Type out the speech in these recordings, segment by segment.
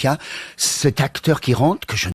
Olympia, cet acteur qui rentre, que je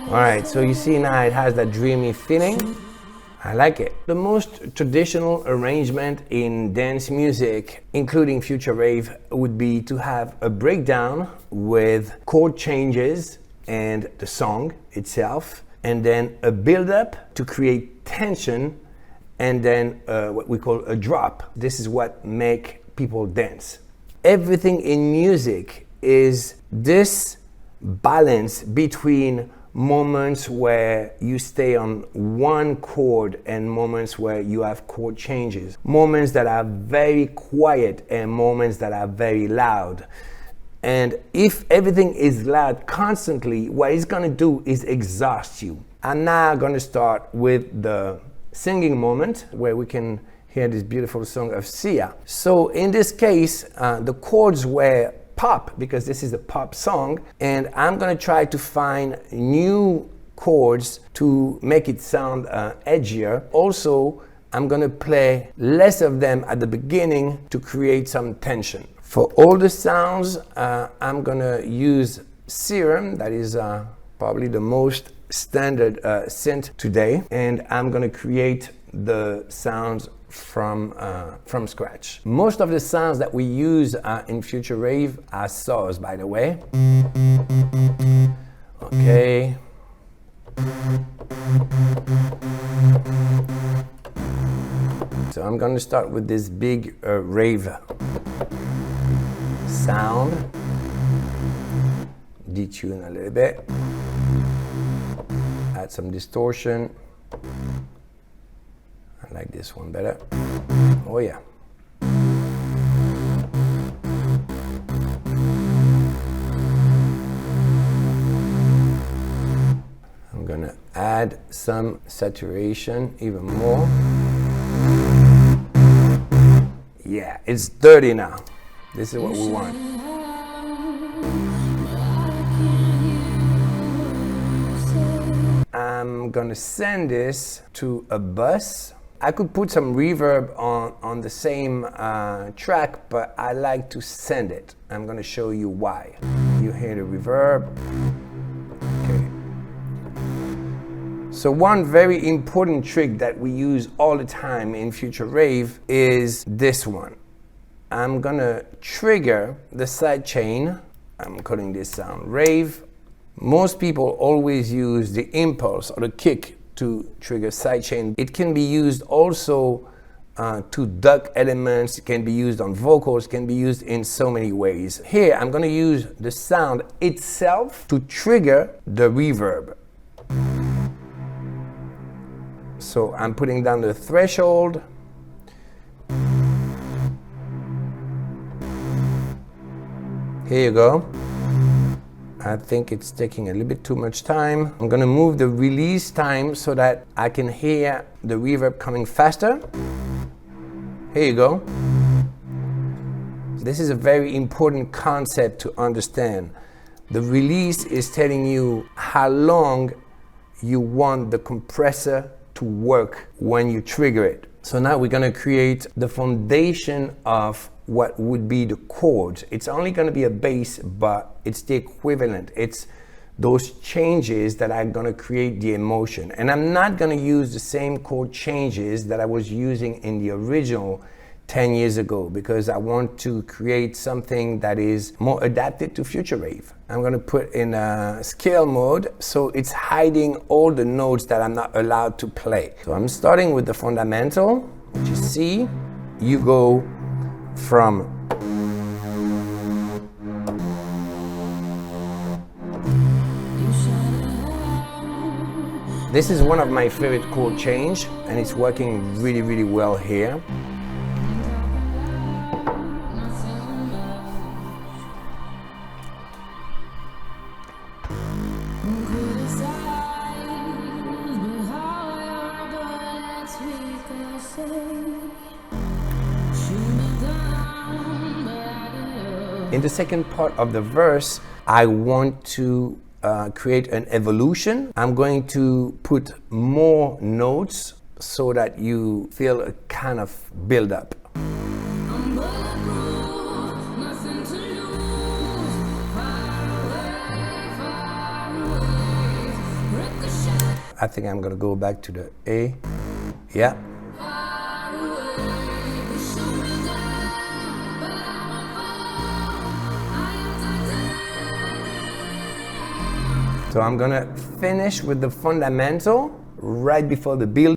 Alright, so you see now it has that dreamy feeling. I like it. The most traditional arrangement in dance music, including future rave, would be to have a breakdown with chord changes and the song itself, and then a build-up to create tension, and then what we call a drop. This is what make people dance. Everything in music is this balance between moments where you stay on one chord and moments where you have chord changes. Moments that are very quiet and moments that are very loud. And if everything is loud constantly, what it's gonna do is exhaust you. I'm now gonna start with the singing moment where we can hear this beautiful song of Sia. So in this case, the chords were pop, because this is a pop song, and I'm gonna try to find new chords to make it sound edgier. Also, I'm gonna play less of them at the beginning to create some tension. For all the sounds, I'm gonna use Serum, that is probably the most standard synth today, and I'm gonna create the sounds from scratch. Most of the sounds that we use in future rave are saws, by the way. Okay. So I'm going to start with this big rave sound. Detune a little bit. Add some distortion. I like this one better. Oh yeah. I'm gonna add some saturation, even more. Yeah, it's dirty now. This is what we want. I'm gonna send this to a bus. I could put some reverb on the same track, but I like to send it. I'm gonna show you why. You hear the reverb. Okay. So one very important trick that we use all the time in future rave is this one. I'm gonna trigger the side chain. I'm calling this sound rave. Most people always use the impulse or the kick to trigger sidechain. It can be used also to duck elements. It can be used on vocals. It can be used in so many ways. Here, I'm going to use the sound itself to trigger the reverb. So I'm putting down the threshold. Here you go. I think it's taking a little bit too much time. I'm gonna move the release time so that I can hear the reverb coming faster. Here you go. This is a very important concept to understand. The release is telling you how long you want the compressor to work when you trigger it. So now we're gonna create the foundation of what would be the chords. It's only gonna be a bass, but it's the equivalent. It's those changes that are gonna create the emotion. And I'm not gonna use the same chord changes that I was using in the original 10 years ago, because I want to create something that is more adapted to future rave. I'm gonna put in a scale mode, so it's hiding all the notes that I'm not allowed to play. So I'm starting with the fundamental, which is C. You go from this is one of my favorite chord change, and it's working really, really well here. In the second part of the verse, I want to create an evolution. I'm going to put more notes so that you feel a kind of build up. I think I'm gonna go back to the A. Yeah. So I'm gonna finish with the fundamental right before the build.